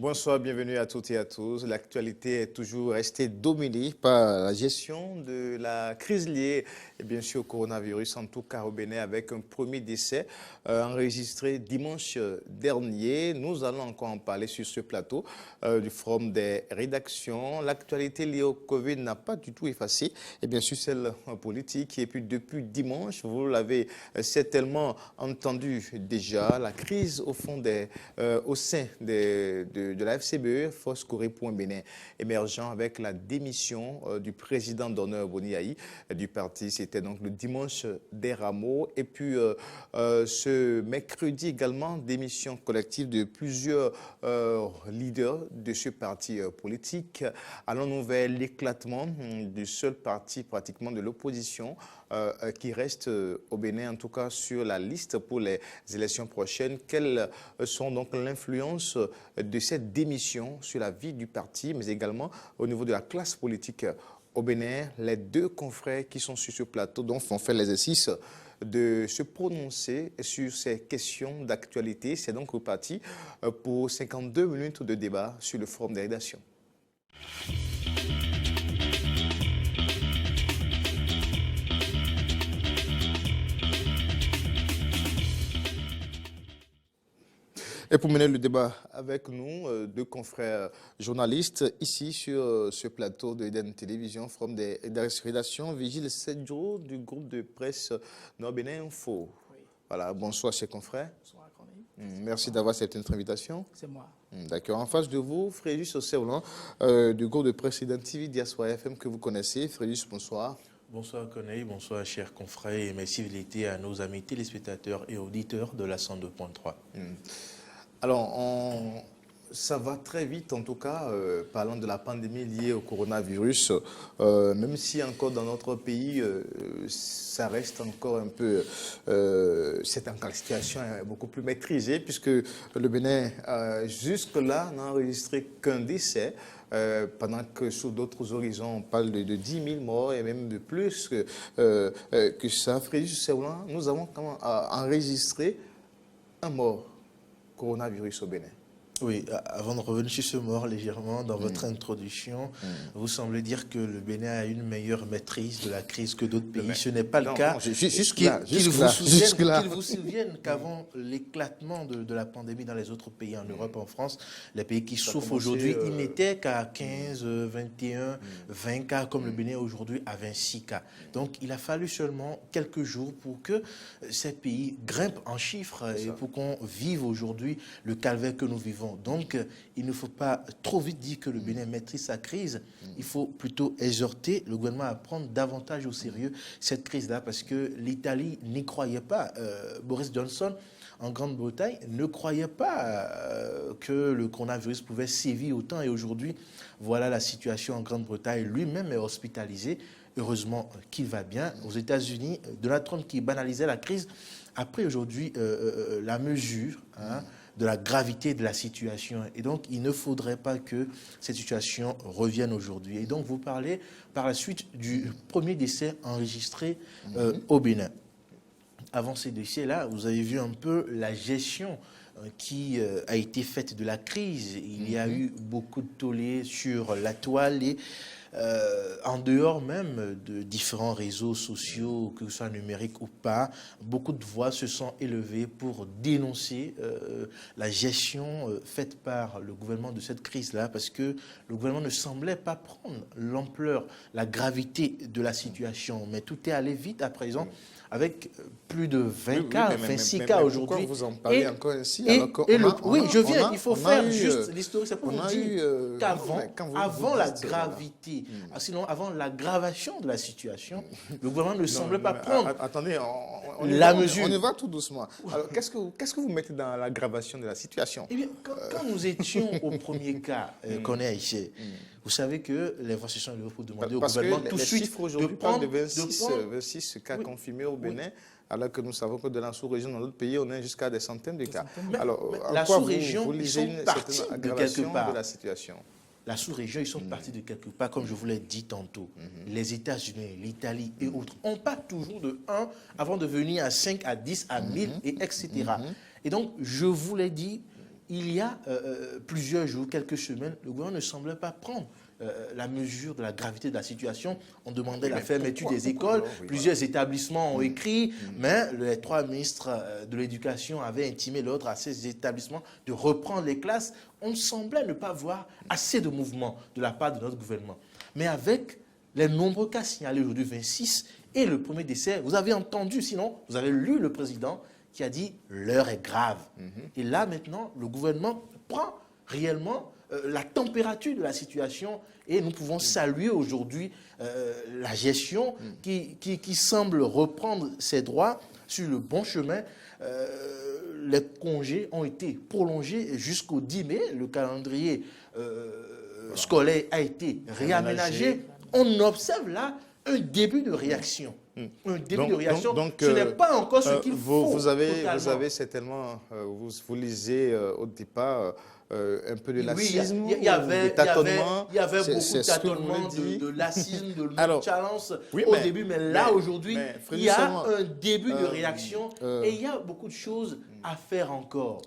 Bonsoir, bienvenue à toutes et à tous. L'actualité est toujours restée dominée par la gestion de la crise liée et bien sûr au coronavirus, en tout cas au Bénin, avec un premier décès enregistré dimanche dernier. Nous allons encore en parler sur ce plateau du Forum des rédactions. L'actualité liée au Covid n'a pas du tout effacé et bien sûr celle politique. Et puis depuis dimanche, vous l'avez certainement entendu déjà, la crise au fond au sein de la FCBE, Force Corée pour un Bénin émergent avec la démission du président d'honneur Boni Yayi du parti. C'était donc le dimanche des Rameaux. Et puis ce mercredi également, démission collective de plusieurs leaders de ce parti politique. Allons-nous vers l'éclatement du seul parti pratiquement de l'opposition qui reste au Bénin, en tout cas sur la liste pour les élections prochaines. Quelles sont donc l'influence de cette démission sur la vie du parti, mais également au niveau de la classe politique au Bénin? Les deux confrères qui sont sur ce plateau donc vont faire l'exercice de se prononcer sur ces questions d'actualité. C'est donc reparti pour 52 minutes de débat sur le Forum des rédactions. Et pour mener le débat avec nous, deux confrères journalistes ici sur ce plateau de Eden Télévision, Forum des rédactions, Vigile 7 jours du groupe de presse Nord Bénin Info. Oui. Voilà, bonsoir chers confrères. Bonsoir Connie. Merci d'avoir accepté notre invitation. C'est moi. D'accord. En face de vous, Frédus Osséoulan, du groupe de presse Eden TV Diaspora FM que vous connaissez. Frédus, bonsoir. Bonsoir Corneille, bonsoir chers confrères et merci civilités à nos amis téléspectateurs et auditeurs de la 102.3. Alors, ça va très vite, en tout cas, parlant de la pandémie liée au coronavirus, même si encore dans notre pays, ça reste encore un peu, la situation est beaucoup plus maîtrisée, puisque le Bénin, jusque-là, n'a enregistré qu'un décès. Pendant que sur d'autres horizons, on parle de 10 000 morts et même de plus que ça. Frédéric Seroulan, nous avons enregistré un mort coronavirus au Bénin. Oui, avant de revenir sur ce mort légèrement, dans votre introduction, vous semblez dire que le Bénin a une meilleure maîtrise de la crise que d'autres pays. Ce n'est pas le cas. Qu'il vous souvienne qu'avant l'éclatement de la pandémie dans les autres pays, en Europe, en France, les pays qui souffrent aujourd'hui, ils n'étaient qu'à 15, 21, 20 cas, comme le Bénin aujourd'hui à 26 cas. Donc, il a fallu seulement quelques jours pour que ces pays grimpent en chiffres et pour qu'on vive aujourd'hui le calvaire que nous vivons. Donc, il ne faut pas trop vite dire que le Bénin maîtrise sa crise. Il faut plutôt exhorter le gouvernement à prendre davantage au sérieux cette crise-là parce que l'Italie n'y croyait pas. Boris Johnson, en Grande-Bretagne, ne croyait pas que le coronavirus pouvait sévir autant. Et aujourd'hui, voilà la situation en Grande-Bretagne. Lui-même est hospitalisé. Heureusement qu'il va bien. Aux États-Unis, Donald Trump qui banalisait la crise a pris aujourd'hui la mesure de la gravité de la situation. Et donc, il ne faudrait pas que cette situation revienne aujourd'hui. Et donc, vous parlez par la suite du premier décès enregistré au Bénin. Avant ces décès-là, vous avez vu un peu la gestion qui a été faite de la crise. Il y a eu beaucoup de tollés sur la toile et en dehors même de différents réseaux sociaux, que ce soit numérique ou pas, beaucoup de voix se sont élevées pour dénoncer la gestion faite par le gouvernement de cette crise-là, parce que le gouvernement ne semblait pas prendre l'ampleur, la gravité de la situation. Mais tout est allé vite à présent, avec plus de 20 cas, 26 cas aujourd'hui. Pourquoi vous en parlez encore ainsi Oui, je viens, il faut faire juste l'histoire, c'est pour vous dire qu'avant la gravité, sinon avant l'aggravation de la situation, le gouvernement ne semble pas prendre la mesure. On y va tout doucement. Alors, qu'est-ce que vous mettez dans l'aggravation de la situation? Eh bien, quand nous étions au premier cas qu'on est ici, vous savez que l'investition de pour demander au gouvernement tout de suite chiffres aujourd'hui parlent de 26 cas confirmés au Bénin, alors que nous savons que dans la sous-région, dans d'autres pays, on est jusqu'à des centaines de cas. Alors, la sous-région, ils sont partis de quelque part. De la situation. La sous-région, ils sont partis de quelque part, comme je vous l'ai dit tantôt. Les États-Unis, l'Italie et autres, on part toujours de 1 avant de venir à 5, à 10, à 1000, et etc. Et donc, je vous l'ai dit, il y a plusieurs jours, quelques semaines, le gouvernement ne semblait pas prendre la mesure de la gravité de la situation. On demandait la fermeture des écoles. Plusieurs établissements ont écrit, mais les 3 ministres de l'Éducation avaient intimé l'ordre à ces établissements de reprendre les classes. On semblait ne pas voir assez de mouvement de la part de notre gouvernement. Mais avec les nombreux cas signalés aujourd'hui, 26, et le premier décès, vous avez entendu, sinon, vous avez lu le président qui a dit « l'heure est grave ». Et là, maintenant, le gouvernement prend réellement la température de la situation et nous pouvons saluer aujourd'hui la gestion qui semble reprendre ses droits sur le bon chemin. Les congés ont été prolongés jusqu'au 10 mai. Le calendrier scolaire a été réaménagé. On observe là un début de réaction. Un début de réaction. Donc, ce n'est pas encore ce qu'il faut. Vous avez certainement, vous lisez au départ un peu de lacisme, des tâtonnements. Il y avait beaucoup de tâtonnements, de lacisme, de nonchalance au début. Mais là, aujourd'hui, il y a un début de réaction et il y a beaucoup de choses à faire encore.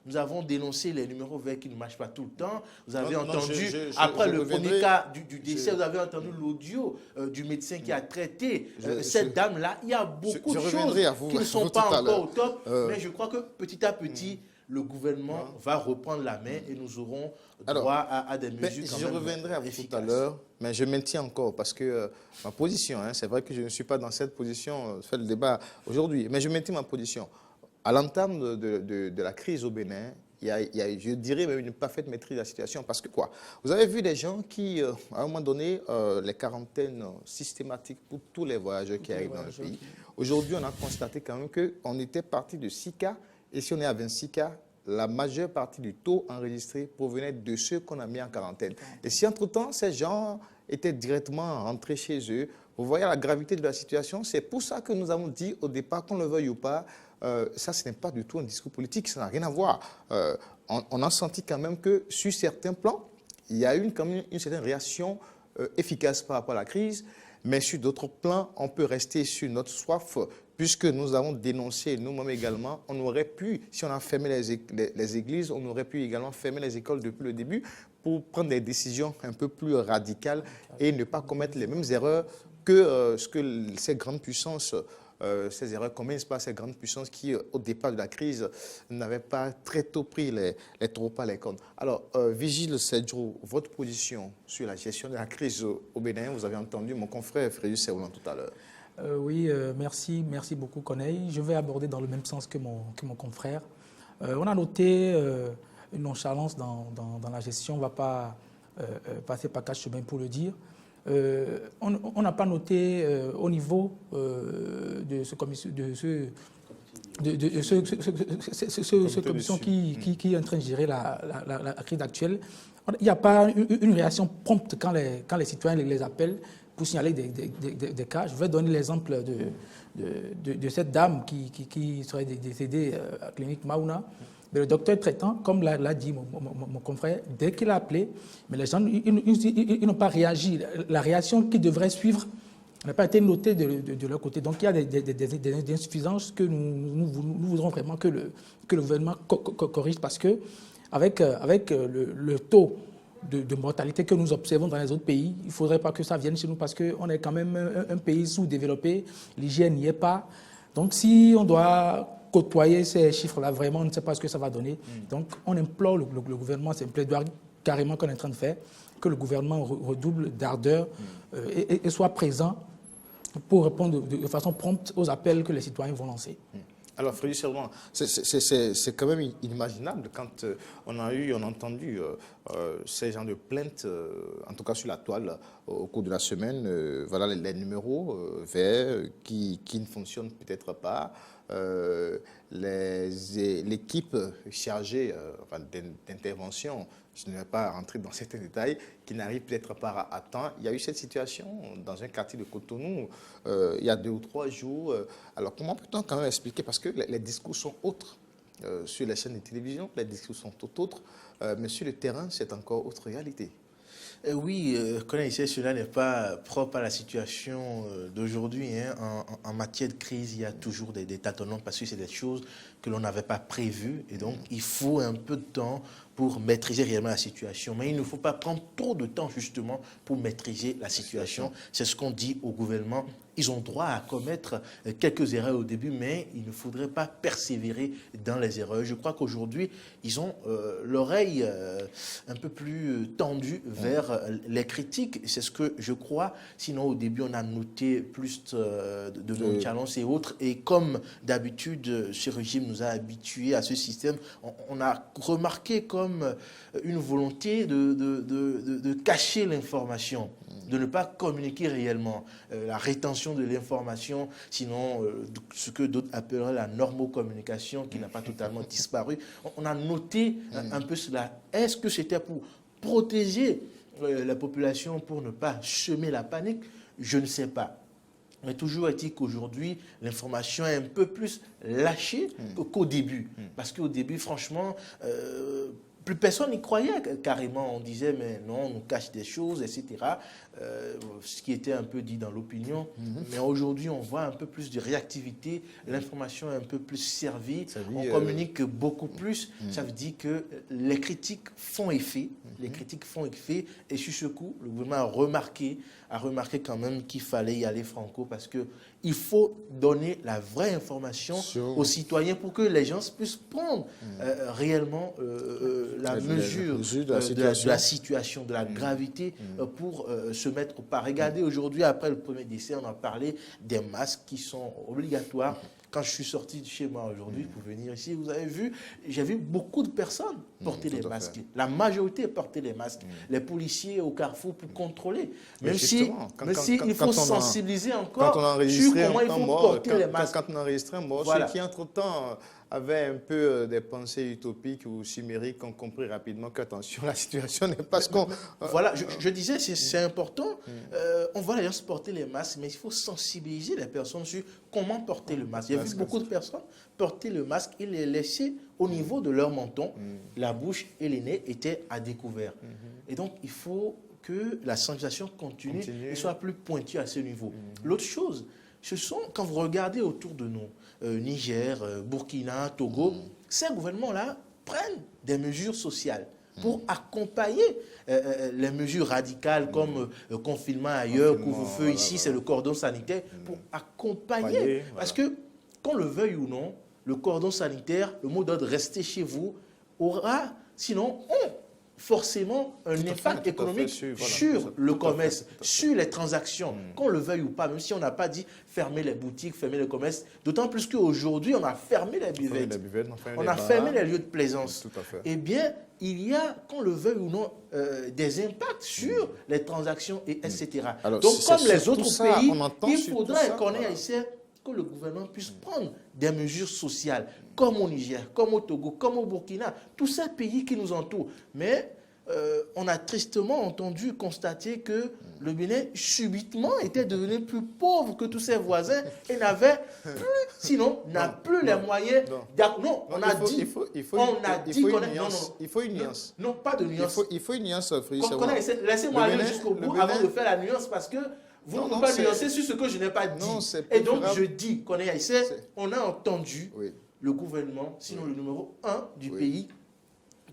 Nous avons dénoncé les numéros verts qui ne marchent pas tout le temps. Vous avez entendu, après le premier cas du décès, vous avez entendu l'audio du médecin qui a traité cette dame-là. Il y a beaucoup de choses qui ne sont pas encore au top. Mais je crois que petit à petit, le gouvernement va reprendre la main et nous aurons droit à des mesures quand même. Je reviendrai à vous tout à l'heure, mais je maintiens encore parce que ma position, c'est vrai que je ne suis pas dans cette position, faire le débat aujourd'hui, mais je maintiens ma position. À l'entame de la crise au Bénin, il y a, je dirais, même une parfaite maîtrise de la situation. Parce que quoi? Vous avez vu des gens qui, à un moment donné, les quarantaines systématiques pour tous les voyageurs qui arrivent dans le pays. Aujourd'hui, on a constaté quand même qu'on était parti de 6 cas. Et si on est à 26 cas, la majeure partie du taux enregistré provenait de ceux qu'on a mis en quarantaine. Et si entre-temps, ces gens étaient directement rentrés chez eux, vous voyez la gravité de la situation. C'est pour ça que nous avons dit au départ, qu'on le veuille ou pas, ça, ce n'est pas du tout un discours politique, ça n'a rien à voir. On a senti quand même que sur certains plans, il y a eu quand même une certaine réaction efficace par rapport à la crise, mais sur d'autres plans, on peut rester sur notre soif, puisque nous avons dénoncé nous-mêmes également. On aurait pu, si on a fermé les églises, on aurait pu également fermer les écoles depuis le début pour prendre des décisions un peu plus radicales et ne pas commettre les mêmes erreurs que ce que ces grandes puissances ces erreurs commises par ces grandes puissances qui, au départ de la crise, n'avaient pas très tôt pris les taureaux par les cornes. Alors, Vigile Sedjo, votre position sur la gestion de la crise au Bénin, vous avez entendu mon confrère Frédéric Servolan tout à l'heure. Oui, merci beaucoup, Corneille. Je vais aborder dans le même sens que mon confrère. On a noté une nonchalance dans la gestion, on ne va pas passer par 4 chemins pour le dire. On n'a pas noté au niveau de ce commission qui est en train de gérer la crise actuelle. Il n'y a pas une réaction prompte quand les citoyens les appellent pour signaler des cas. Je vais donner l'exemple de cette dame qui serait décédée à la clinique Mauna. Mais le docteur traitant, comme l'a dit mon confrère, dès qu'il a appelé, mais les gens ils n'ont pas réagi. La réaction qui devrait suivre n'a pas été notée de leur côté. Donc il y a des insuffisances que nous voudrons vraiment que le gouvernement corrige, parce que avec le taux de mortalité que nous observons dans les autres pays, il ne faudrait pas que ça vienne chez nous, parce qu'on est quand même un pays sous-développé, l'hygiène n'y est pas. Donc si on doit côtoyer ces chiffres-là, vraiment, on ne sait pas ce que ça va donner. Donc, on implore le gouvernement, c'est un plaidoyer carrément qu'on est en train de faire, que le gouvernement redouble d'ardeur et soit présent pour répondre de façon prompte aux appels que les citoyens vont lancer. Alors, Frédéric Servolan, c'est quand même inimaginable quand on a entendu ces gens de plaintes, en tout cas sur la toile, au cours de la semaine. Voilà les numéros verts qui ne fonctionnent peut-être pas. L'équipe chargée d'intervention, je ne vais pas rentrer dans certains détails, qui n'arrive peut-être pas à temps. Il y a eu cette situation dans un quartier de Cotonou il y a 2 ou 3 jours. Alors comment peut-on quand même expliquer, parce que les discours sont autres sur les chaînes de télévision, les discours sont tout autres, mais sur le terrain, c'est encore autre réalité. Oui, connaissez, cela n'est pas propre à la situation d'aujourd'hui. Hein. En matière de crise, il y a toujours des tâtonnements parce que c'est des choses que l'on n'avait pas prévues. Et donc, il faut un peu de temps pour maîtriser réellement la situation. Mais il ne faut pas prendre trop de temps, justement, pour maîtriser la situation. C'est ce qu'on dit au gouvernement. Ils ont droit à commettre quelques erreurs au début, mais il ne faudrait pas persévérer dans les erreurs. Je crois qu'aujourd'hui, ils ont l'oreille un peu plus tendue vers les critiques. C'est ce que je crois. Sinon, au début, on a noté plus de nonchalance et autres. Et comme d'habitude, ce régime nous a habitués à ce système, on a remarqué comme une volonté de cacher l'information, de ne pas communiquer réellement. La rétention de l'information, sinon ce que d'autres appelleraient la normocommunication, qui n'a pas totalement disparu. On a noté un peu cela. Est-ce que c'était pour protéger la population, pour ne pas semer la panique? Je ne sais pas. Mais toujours est-il qu'aujourd'hui, l'information est un peu plus lâchée qu'au début. Parce qu'au début, franchement, plus personne n'y croyait carrément. On disait, mais non, on nous cache des choses, etc. Ce qui était un peu dit dans l'opinion. Mais aujourd'hui, on voit un peu plus de réactivité. L'information est un peu plus servie. On communique beaucoup plus. Ça veut dire que les critiques font effet. Les critiques font effet. Et sur ce coup, le gouvernement a remarqué quand même qu'il fallait y aller franco parce qu'il faut donner la vraie information aux citoyens pour que les gens puissent prendre réellement la mesure de la situation, de la gravité pour se mettre au pas. Regardez, aujourd'hui, après le premier décès, on a parlé des masques qui sont obligatoires. Quand je suis sorti de chez moi aujourd'hui pour venir ici, vous avez vu, j'ai vu beaucoup de personnes porter les masques. La majorité portait les masques. Les policiers au carrefour pour contrôler. Même si il faut sensibiliser encore sur comment il faut porter les masques. Quand on enregistrait un mort, ceux qui entre-temps avaient un peu des pensées utopiques ou chimériques ont compris rapidement qu'attention, la situation n'est pas ce qu'on... Voilà, je disais, c'est important. On voit les gens porter les masques, mais il faut sensibiliser les personnes sur comment porter le masque. J'ai vu beaucoup de personnes porter le masque et les laisser au niveau de leur menton. La bouche et les nez étaient à découvert. Et donc, il faut que la sensibilisation continue et soit plus pointue à ce niveau. L'autre chose, ce sont, quand vous regardez autour de nous, Niger, Burkina, Togo, ces gouvernements-là prennent des mesures sociales pour accompagner les mesures radicales comme confinement ailleurs, couvre-feu ici, c'est le cordon sanitaire, pour accompagner. Parce que, qu'on le veuille ou non, le cordon sanitaire, le mot d'ordre « restez chez vous » aura, sinon, forcément un impact économique sur le commerce, sur les transactions, qu'on le veuille ou pas, même si on n'a pas dit fermer les boutiques, fermer les commerces, d'autant plus qu'aujourd'hui, on a fermé les buvettes, on a fermé les lieux de plaisance. Eh bien, il y a, qu'on le veuille ou non, des impacts sur les transactions, etc. Alors, donc, comme les autres pays, il faudrait qu'on ait ici que le gouvernement puisse prendre des mesures sociales, comme au Niger, comme au Togo, comme au Burkina, tous ces pays qui nous entourent. Mais on a tristement entendu constater que le Bénin, subitement, était devenu plus pauvre que tous ses voisins et n'avait plus, sinon, n'a plus les moyens. Non, on a dit. Il faut une nuance. Non, pas de nuance. Il faut une nuance. Laissez-moi aller jusqu'au bout avant de faire la nuance parce que vous ne pouvez pas nuancer sur ce que je n'ai pas dit. Et donc, je dis qu'on est ici, on a entendu le gouvernement, sinon le numéro 1 du pays,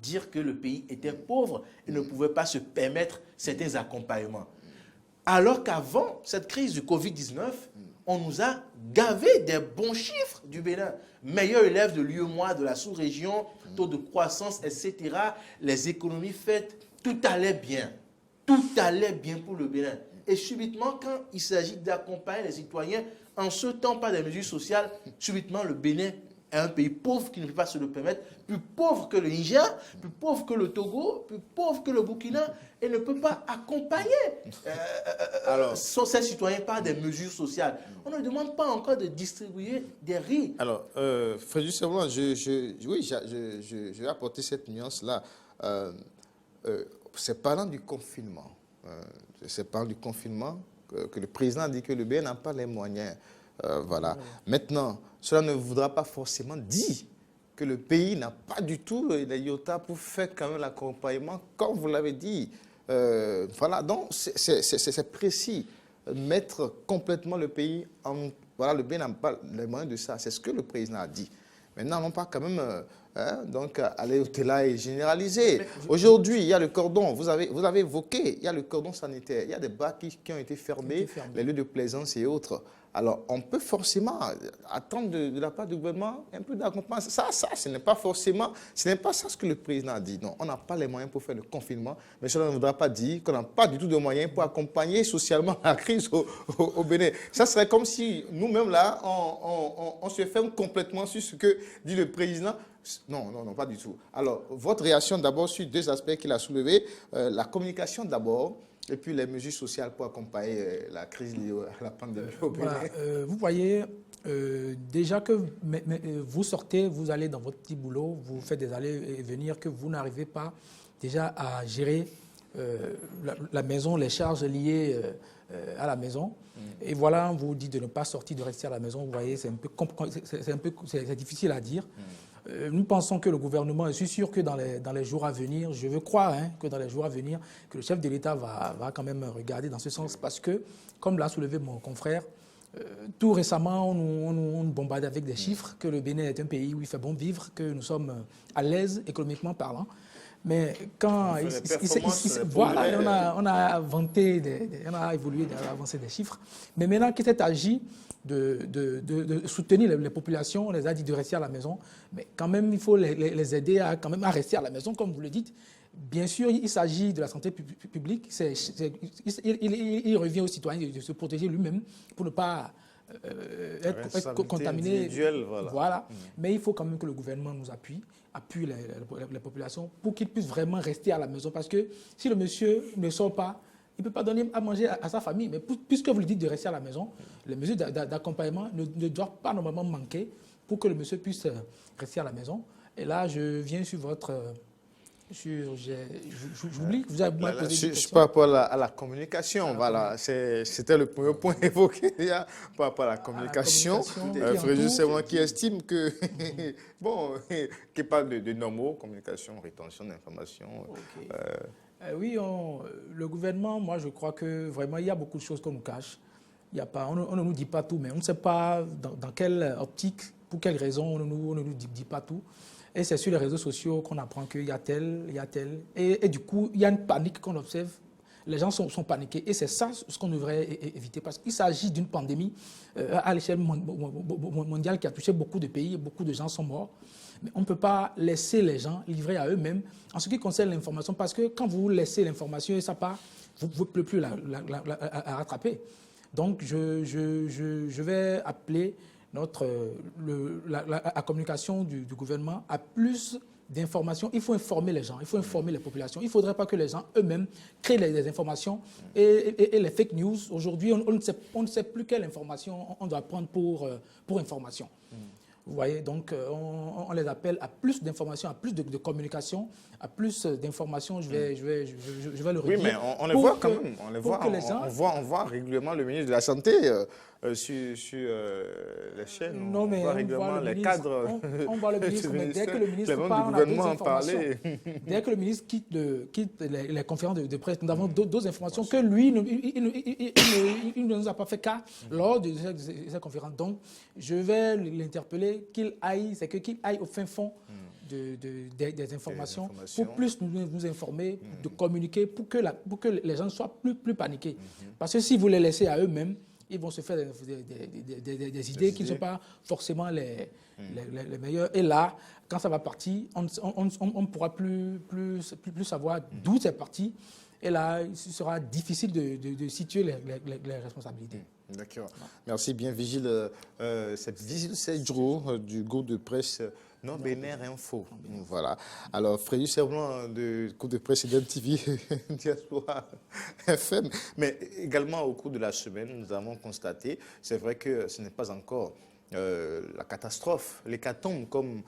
dire que le pays était pauvre et ne pouvait pas se permettre certains accompagnements. Alors qu'avant cette crise du Covid-19, on nous a gavé des bons chiffres du Bénin. Meilleur élève de l'UEMOA, de la sous-région, taux de croissance, etc. Les économies faites, tout allait bien. Tout allait bien pour le Bénin. Et subitement, quand il s'agit d'accompagner les citoyens, en ce temps, pas des mesures sociales, subitement, le Bénin est un pays pauvre qui ne peut pas se le permettre, plus pauvre que le Niger, plus pauvre que le Togo, plus pauvre que le Burkina, et ne peut pas accompagner ses citoyens par des mesures sociales. On ne demande pas encore de distribuer des riz. Alors, Frédéric Savon, je vais apporter cette nuance-là. C'est parlant du confinement. C'est parlant du confinement que le président a dit que le BN n'a pas les moyens. Voilà. Maintenant, cela ne voudra pas forcément dire que le pays n'a pas du tout les IOTA pour faire quand même l'accompagnement, comme vous l'avez dit. Voilà, donc c'est précis. Mettre complètement le pays en... Voilà, le Bénin n'a pas les moyens de ça. C'est ce que le président a dit. Maintenant, on pas quand même donc aller au-delà et généraliser. Aujourd'hui, il y a le cordon, vous avez évoqué, il y a le cordon sanitaire, il y a des bars qui ont été fermés, les lieux de plaisance et autres. Alors, on peut forcément attendre de la part du gouvernement un peu d'accompagnement. Ça, ce n'est pas forcément, ce n'est pas ça ce que le président a dit. Non, on n'a pas les moyens pour faire le confinement, mais cela ne voudra pas dire qu'on n'a pas du tout de moyens pour accompagner socialement la crise au Bénin. Ça serait comme si nous-mêmes, là, on se ferme complètement sur ce que dit le président. Non, non, non, pas du tout. Alors, votre réaction d'abord sur deux aspects qu'il a soulevés. La communication d'abord, et puis les mesures sociales pour accompagner la crise liée à la pandémie au Bénin. Voilà, vous voyez, déjà que vous sortez, vous allez dans votre petit boulot, vous faites des allées et venir, que vous n'arrivez pas déjà à gérer la maison, les charges liées à la maison. Et voilà, on vous dit de ne pas sortir, de rester à la maison. Vous voyez, c'est difficile à dire. Nous pensons que le gouvernement, je suis sûr que dans les jours à venir, je veux croire que dans les jours à venir, que le chef de l'État va quand même regarder dans ce sens parce que, comme l'a soulevé mon confrère, tout récemment, on nous bombardait avec des chiffres, que le Bénin est un pays où il fait bon vivre, que nous sommes à l'aise économiquement parlant. Mais quand voilà, on a inventé, on a évolué, on a avancé des chiffres. Mais maintenant qu'il s'est agi de soutenir les populations, on les a dit de rester à la maison. Mais quand même, il faut les aider à rester à la maison, comme vous le dites. Bien sûr, il s'agit de la santé publique. Il revient aux citoyens de se protéger lui-même pour ne pas être contaminé. Voilà. Mais il faut quand même que le gouvernement nous appuie les populations pour qu'ils puissent vraiment rester à la maison. Parce que si le monsieur ne sort pas, il ne peut pas donner à manger à sa famille. Mais puisque vous lui dites de rester à la maison, les mesures d'accompagnement ne doivent pas normalement manquer pour que le monsieur puisse rester à la maison. Et là, je viens sur votre... J'oublie que vous avez posé une question. Par rapport à la communication, voilà, c'était le premier point évoqué par rapport à la communication. Fréjus, c'est moi qui estime que, bon, qui parle de normaux, communication, rétention d'informations. Okay. Oui, le gouvernement, moi je crois que vraiment il y a beaucoup de choses qu'on nous cache. On ne nous dit pas tout, mais on ne sait pas dans quelle optique, pour quelles raisons on ne nous dit pas tout. Et c'est sur les réseaux sociaux qu'on apprend qu'il y a tel, il y a tel. Et du coup, il y a une panique qu'on observe. Les gens sont paniqués. Et c'est ça ce qu'on devrait éviter. Parce qu'il s'agit d'une pandémie à l'échelle mondiale qui a touché beaucoup de pays. Beaucoup de gens sont morts. Mais on ne peut pas laisser les gens livrer à eux-mêmes en ce qui concerne l'information. Parce que quand vous laissez l'information et ça part, vous ne pouvez plus la rattraper. Donc, je vais appeler la communication du gouvernement à plus d'informations. Il faut informer les gens, il faut informer les populations. Il ne faudrait pas que les gens eux-mêmes créent des informations et les fake news. Aujourd'hui, on ne sait plus quelle information on doit prendre pour information. Vous voyez, donc on les appelle à plus d'informations, à plus de communication, à plus d'informations. Je vais le redire. Oui, mais on les voit quand même. On voit régulièrement le ministre de la Santé sur les chaînes. Non, mais on voit régulièrement les cadres. On voit le ministre, mais dès que le ministre parle, on a d'autres informations. Dès que le ministre quitte les conférences de presse, nous avons d'autres informations que lui, il ne nous a pas fait cas lors de ces conférences. Donc, je vais l'interpeller qu'il aille au fin fond des informations pour plus nous informer, de communiquer, pour que les gens soient plus paniqués. Parce que si vous les laissez à eux-mêmes, ils vont se faire des idées qui ne sont pas forcément les meilleures. Et là, quand ça va partir, on ne pourra plus savoir d'où c'est parti. Et là, il sera difficile de situer les responsabilités. D'accord. Merci bien, Vigile. Cette visite 7 jours du groupe de presse Non-Bénin Info. Voilà. Alors, Fréjus Serment du groupe de presse d'MTV Diaspora FM. Mais également, au cours de la semaine, nous avons constaté, c'est vrai que ce n'est pas encore la catastrophe, l'hécatombe, comme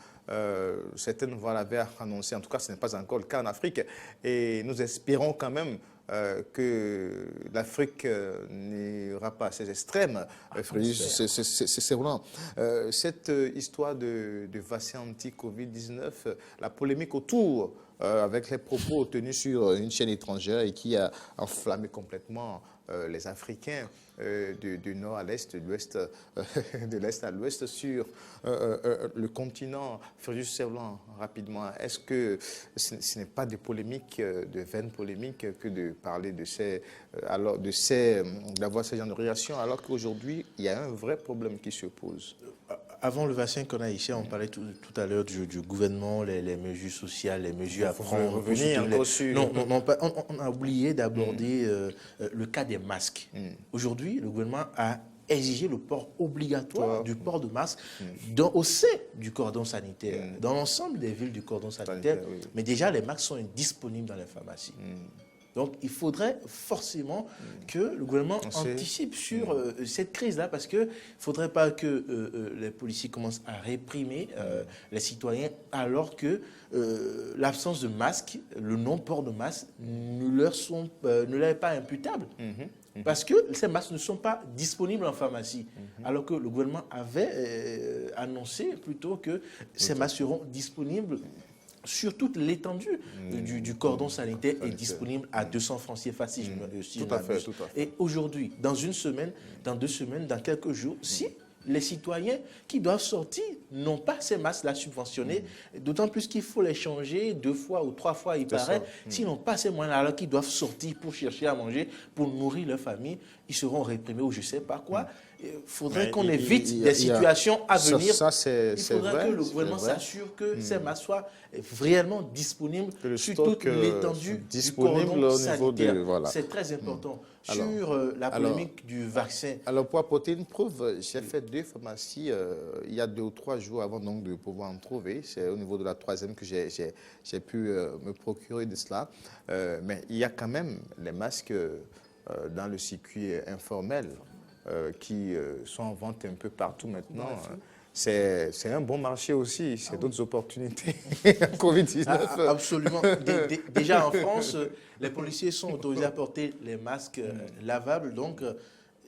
certaines voix l'avaient annoncé. En tout cas, ce n'est pas encore le cas en Afrique. Et nous espérons quand même que l'Afrique n'ira pas à ces extrêmes. C'est vraiment cette histoire de vaccin anti-Covid-19, la polémique autour avec les propos tenus sur une chaîne étrangère et qui a enflammé complètement les Africains du nord à l'est, de l'est à l'ouest sur le continent. Fergus Servan, rapidement, est-ce que ce n'est pas de polémiques, de vaines polémiques que de parler d'avoir ce genre de réaction, alors qu'aujourd'hui, il y a un vrai problème qui se pose? Avant le vaccin qu'on a ici, on parlait tout à l'heure du gouvernement, les mesures sociales, les mesures à prendre. On a oublié d'aborder le cas des masques. Aujourd'hui, le gouvernement a exigé le port obligatoire du port de masque au sein du cordon sanitaire, dans l'ensemble des villes du cordon sanitaire. Mais déjà, les masques sont disponibles dans les pharmacies. Donc, il faudrait forcément que le gouvernement anticipe sur cette crise-là, parce qu'il ne faudrait pas que les policiers commencent à réprimer les citoyens, alors que l'absence de masque, le non-port de masque, ne leur est pas imputable. Parce que ces masques ne sont pas disponibles en pharmacie, alors que le gouvernement avait annoncé plutôt que ces masques seront disponibles sur toute l'étendue du cordon sanitaire est disponible à 200 francs CFA, si je me tout à fait. Et aujourd'hui, dans une semaine, dans 2 semaines, dans quelques jours, si les citoyens qui doivent sortir n'ont pas ces masques-là subventionnés, d'autant plus qu'il faut les changer 2 fois ou 3 fois, il paraît. S'ils n'ont pas ces moyens-là, alors qu'ils doivent sortir pour chercher à manger, pour nourrir leur famille, ils seront réprimés ou je ne sais pas quoi. Il faudrait qu'on évite des situations à venir. Il faudrait que le gouvernement s'assure que ces masques soient réellement disponibles sur toute l'étendue du cordon sanitaire. C'est très important. Sur la polémique du vaccin. Alors, pour apporter une preuve, j'ai fait 2 pharmacies il y a 2 ou 3 jours avant donc, de pouvoir en trouver. C'est au niveau de la 3e que j'ai pu me procurer de cela. Mais il y a quand même les masques dans le circuit informel qui sont en vente un peu partout maintenant. C'est un bon marché aussi, c'est d'autres opportunités. Covid-19. Absolument. Déjà en France, les policiers sont autorisés à porter les masques lavables. Donc,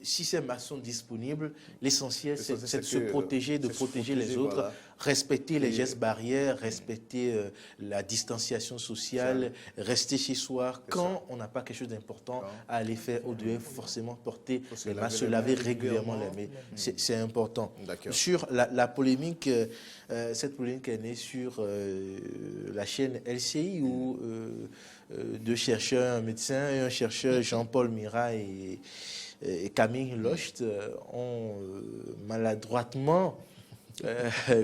si ces masques sont disponibles, l'essentiel, c'est de se protéger, de protéger les autres, respecter les gestes barrières, respecter la distanciation sociale, rester chez soi. Quand on n'a pas quelque chose d'important à aller faire au-delà, il faut forcément porter les masques, se laver régulièrement les mains. C'est important. Sur la polémique, cette polémique est née sur la chaîne LCI où 2 chercheurs, un médecin et un chercheur, Jean-Paul Mira et Camille Locht, ont maladroitement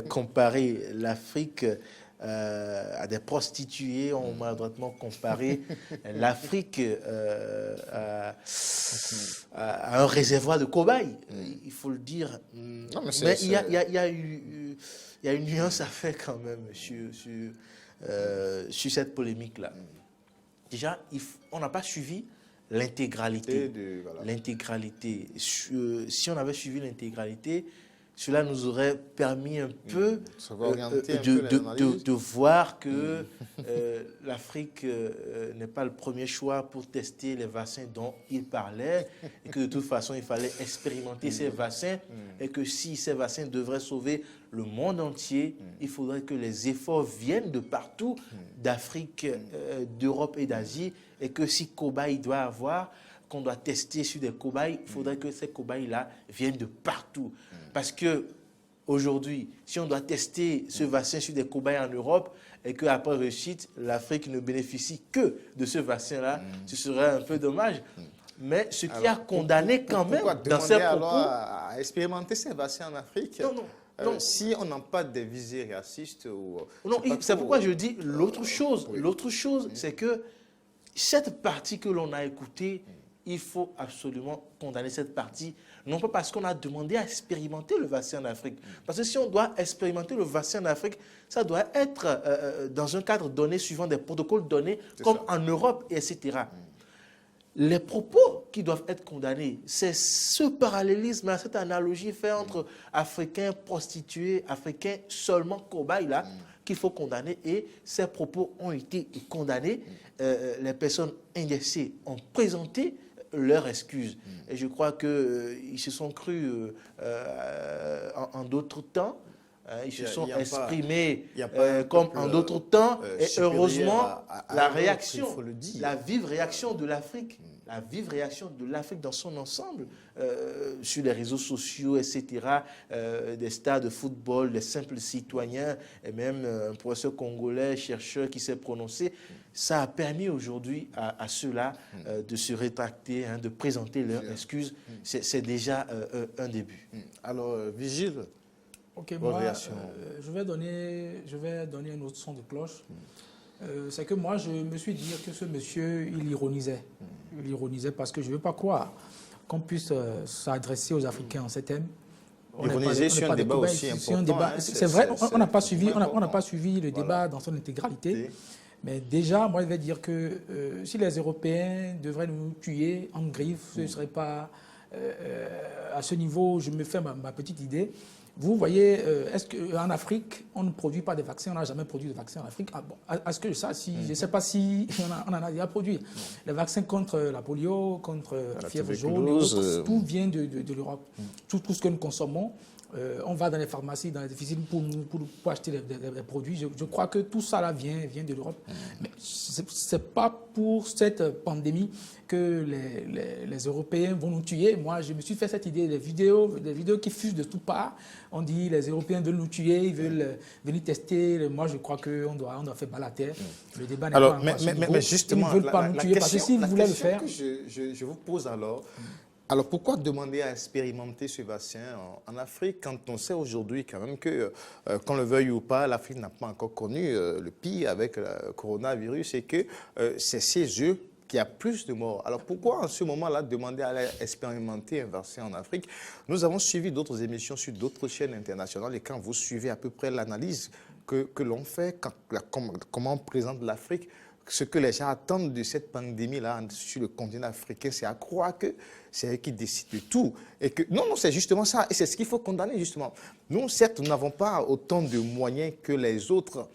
comparé l'Afrique à des prostituées, ont maladroitement comparé l'Afrique à un réservoir de cobayes. Il faut le dire. Non, mais il y a une nuance à faire quand même sur cette polémique-là. Déjà, on n'a pas suivi l'intégralité. L'intégralité. Si on avait suivi l'intégralité, cela nous aurait permis un peu de voir que l'Afrique n'est pas le premier choix pour tester les vaccins dont il parlait et que de toute façon, il fallait expérimenter ces vaccins et que si ces vaccins devraient sauver le monde entier, il faudrait que les efforts viennent de partout, d'Afrique, d'Europe et d'Asie, et que si cobaye doit avoir, qu'on doit tester sur des cobayes, il faudrait que ces cobayes-là viennent de partout. Parce que aujourd'hui, si on doit tester ce vaccin sur des cobayes en Europe et qu'après réussite, l'Afrique ne bénéficie que de ce vaccin-là, ce serait un peu dommage. Mais ce qui a condamné quand même dans ces propos... à expérimenter ces vaccins en Afrique? Non. Si on n'a pas des visées racistes ou... Non, c'est pourquoi je dis l'autre chose. L'autre chose, c'est que cette partie que l'on a écoutée, il faut absolument condamner cette partie, non pas parce qu'on a demandé à expérimenter le vaccin en Afrique. Parce que si on doit expérimenter le vaccin en Afrique, ça doit être dans un cadre donné, suivant des protocoles donnés, comme en Europe, etc. Les propos qui doivent être condamnés, c'est ce parallélisme, cette analogie faite entre Africains prostitués, Africains seulement cobayes, là, qu'il faut condamner. Et ces propos ont été condamnés. Les personnes indexées ont présenté leurs excuses. Et je crois qu'ils se sont crus en d'autres temps. Ils se sont exprimés comme en d'autres temps. Et heureusement, la vive réaction de l'Afrique, dans son ensemble, sur les réseaux sociaux, etc., des stars de football, des simples citoyens, et même un professeur congolais, chercheur qui s'est prononcé, ça a permis aujourd'hui à ceux-là de se rétracter, de présenter leurs excuses. C'est déjà un début. Alors, Vigile, ok, moi, je vais donner un autre son de cloche. C'est que moi, je me suis dit que ce monsieur, il ironisait. Il ironisait parce que je ne veux pas croire qu'on puisse s'adresser aux Africains en ces thèmes. Ironiser sur un débat aussi important. C'est vrai, on n'a pas suivi le débat dans son intégralité. Mais déjà, moi, je vais dire que si les Européens devraient nous tuer en griffe, ce ne serait pas à ce niveau, je me fais ma petite idée. Vous voyez, est-ce qu'en Afrique, on ne produit pas de vaccins? On n'a jamais produit de vaccins en Afrique. Ah bon, est-ce que ça, je ne sais pas si on en a déjà produit. Les vaccins contre la polio, contre la fièvre jaune, tout vient de l'Europe. Tout ce que nous consommons, on va dans les pharmacies, dans les officines pour acheter des produits. Je crois que tout ça là vient de l'Europe. Mais ce n'est pas pour cette pandémie que les Européens vont nous tuer. Moi, je me suis fait cette idée, des vidéos qui fusent de toutes parts. On dit les Européens veulent nous tuer, ils veulent venir tester. Moi, je crois qu'on doit faire balle à terre. Le débat n'est pas encore mais justement, ils ne veulent pas nous tuer parce que s'ils voulaient le faire... Je vous pose alors, pourquoi demander à expérimenter ce vaccin en Afrique quand on sait aujourd'hui quand même que, qu'on le veuille ou pas, l'Afrique n'a pas encore connu le pire avec le coronavirus et que c'est chez eux qu'il y a plus de morts. Alors pourquoi en ce moment-là demander à aller expérimenter un vaccin en Afrique? Nous avons suivi d'autres émissions sur d'autres chaînes internationales et quand vous suivez à peu près l'analyse que l'on fait, comment on présente l'Afrique, ce que les gens attendent de cette pandémie-là sur le continent africain, c'est à croire que c'est eux qui décident de tout. Et que, non, c'est justement ça. Et c'est ce qu'il faut condamner, justement. Nous, certes, nous n'avons pas autant de moyens que les autres,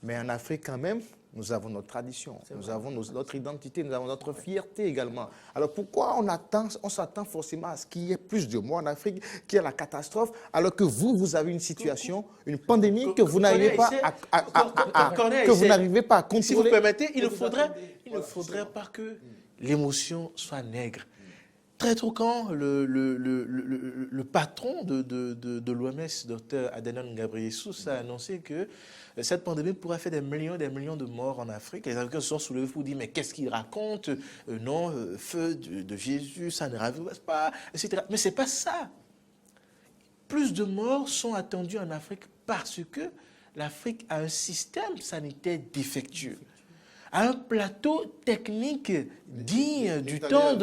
mais en Afrique, quand même, nous avons notre tradition, nous avons notre identité, nous avons notre fierté également. Alors pourquoi on s'attend forcément à ce qu'il y ait plus de morts en Afrique, qu'il y ait la catastrophe, alors que vous avez une situation, une pandémie que vous n'arrivez pas à contrôler. Si vous permettez, il ne faudrait pas que l'émotion soit nègre. Très tôt quand le patron de l'OMS, Dr Adhanom Ghebreyesus, a annoncé que cette pandémie pourrait faire des millions de morts en Afrique. Les Africains se sont soulevés pour dire mais qu'est-ce qu'il raconte? Non, feu de Jésus, ça ne arrive pas, etc. Mais ce n'est pas ça. Plus de morts sont attendus en Afrique parce que l'Afrique a un système sanitaire défectueux, à un plateau technique digne du temps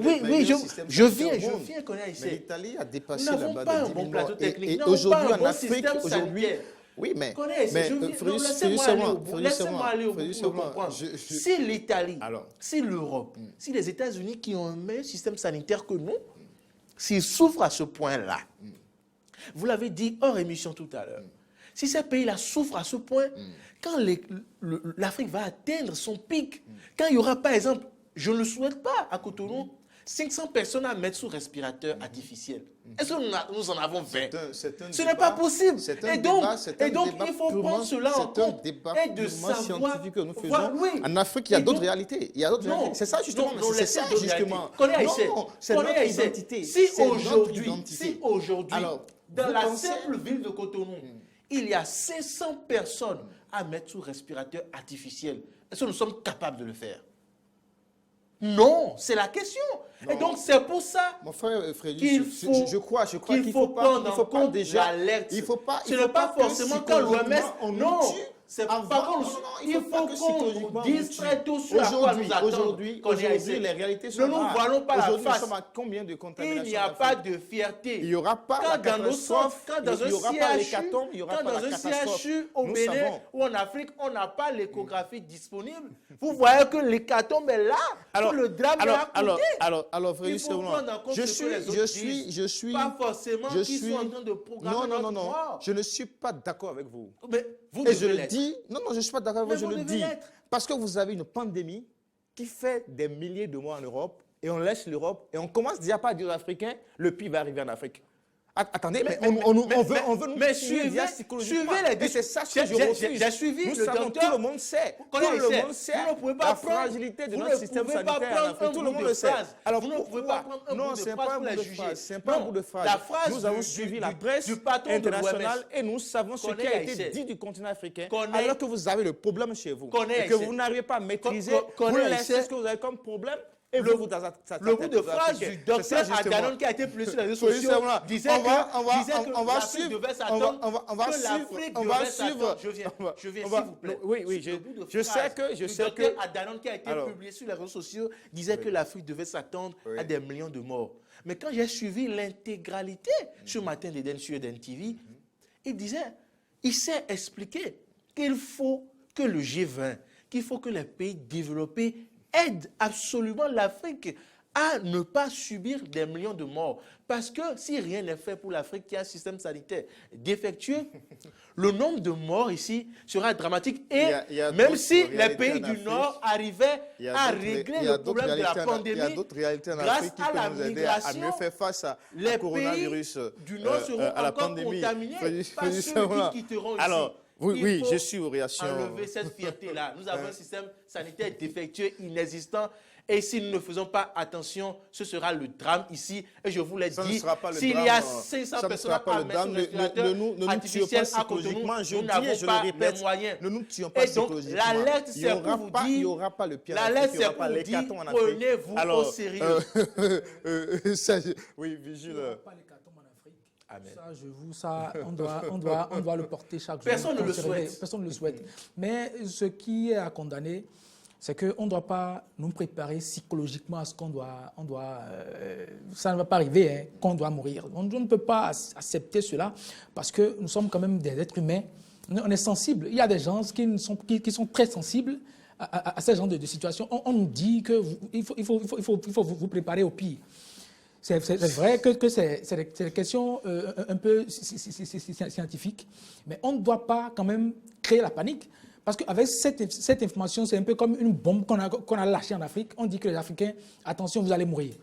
oui, je viens connaître ici. L'Italie a dépassé là-bas. Nous n'avons pas un bon plateau technique. Et aujourd'hui, en Afrique, oui, mais laissez-moi aller au bout pour comprendre. Si l'Italie, si l'Europe, si les États-Unis qui ont un meilleur système sanitaire que nous, s'ils souffrent à ce point-là, vous l'avez dit hors émission tout à l'heure, si ces pays-là souffrent à ce point, quand l'Afrique va atteindre son pic, quand il y aura, par exemple, je ne le souhaite pas, à Cotonou, 500 personnes à mettre sous respirateur artificiel. Est-ce que nous en avons 20? Ce n'est pas possible. Et donc, il faut prendre cela en compte. Et de savoir que nous faisons. En Afrique, il y a d'autres réalités. C'est ça justement. C'est ça justement. C'est notre identité. Si aujourd'hui, dans la simple ville de Cotonou, il y a 500 personnes à mettre sous respirateur artificiel, est-ce que nous sommes capables de le faire? Non, c'est la question. Non. Et donc, c'est pour ça qu'il faut, je crois qu'il faut prendre en compte l'alerte. Ce n'est pas forcément quand l'OMS... Non, il faut qu'on dise très tôt sur quoi nous attendons. Aujourd'hui, les réalités sont là. Ne nous voilons pas la face. Nous sommes à combien de contaminations? Il n'y a pas de fierté. Il n'y aura pas la catastrophe. Quand dans un CHU au Bénin ou en Afrique, on n'a pas l'échographie disponible, vous voyez que l'hécatombe est là, que le drame est à côté. Alors, frère, je suis pas forcément qu'ils sont en train de programmer notre mort. Je ne suis pas d'accord avec vous. Mais vous et je le dis, non, je ne suis pas d'accord avec vous, je le dis. Parce que vous avez une pandémie qui fait des milliers de morts en Europe, et on laisse l'Europe, et on commence déjà pas à dire aux Africains, le pire va arriver en Afrique. Attendez, mais on veut nous suivez les deux. C'est ça que je refuse. J'ai suivi le docteur. Tout le monde sait. Tout le monde sait la fragilité de notre système sanitaire en Afrique. Tout le monde le sait. Alors, vous ne pouvez pas prendre un bout de phrase pour la juger. Ce n'est pas un bout de phrase. Nous avons suivi la presse internationale et nous savons ce qui a été dit du continent africain. Alors que vous avez le problème chez vous et que vous n'arrivez pas à maîtriser, vous laissez ce que vous avez comme problème. Le bout de phrase du docteur Adanon qui a été publié sur les réseaux sociaux disait que l'Afrique devait s'attendre. Je viens, s'il vous plaît. Oui, je sais que... Le docteur Adanon qui a été publié sur les réseaux sociaux disait que l'Afrique devait s'attendre à des millions de morts. Mais quand j'ai suivi l'intégralité ce matin d'Eden sur Eden TV, il s'est expliqué qu'il faut que le G20, qu'il faut que les pays développés aide absolument l'Afrique à ne pas subir des millions de morts. Parce que si rien n'est fait pour l'Afrique qui a un système sanitaire défectueux, le nombre de morts ici sera dramatique. Et même si les pays du Nord arrivaient à régler le problème de la pandémie, grâce à la migration, les pays du Nord seront encore contaminés par ceux qui quitteront ici. Alors, oui, je suis aux réactions. Enlever cette fierté-là. Nous avons un système sanitaire défectueux, inexistant. Et si nous ne faisons pas attention, ce sera le drame ici. Et je vous l'ai dit, s'il y a 500 personnes à mettre sur le respirateur artificiel à Cotonou, nous n'avons pas les moyens. Ne nous tuons pas psychologiquement. L'alerte, c'est pour vous dire, il n'y aura pas le pire. L'alerte, c'est pour vous dire, prenez-vous au sérieux. Oui, Vigile. Ça, on doit le porter chaque jour. Personne ne le souhaite. Personne ne le souhaite. Mais ce qui est à condamner, c'est qu'on ne doit pas nous préparer psychologiquement à ce qu'on doit... ça ne va pas arriver, hein, qu'on doit mourir. On ne peut pas accepter cela parce que nous sommes quand même des êtres humains. On est sensibles. Il y a des gens qui sont très sensibles à ce genre de situation. On nous dit qu'il faut vous préparer au pire. C'est vrai que c'est des questions un peu scientifiques, mais on ne doit pas quand même créer la panique. Parce qu'avec cette information, c'est un peu comme une bombe qu'on a lâchée en Afrique. On dit que les Africains, attention, vous allez mourir.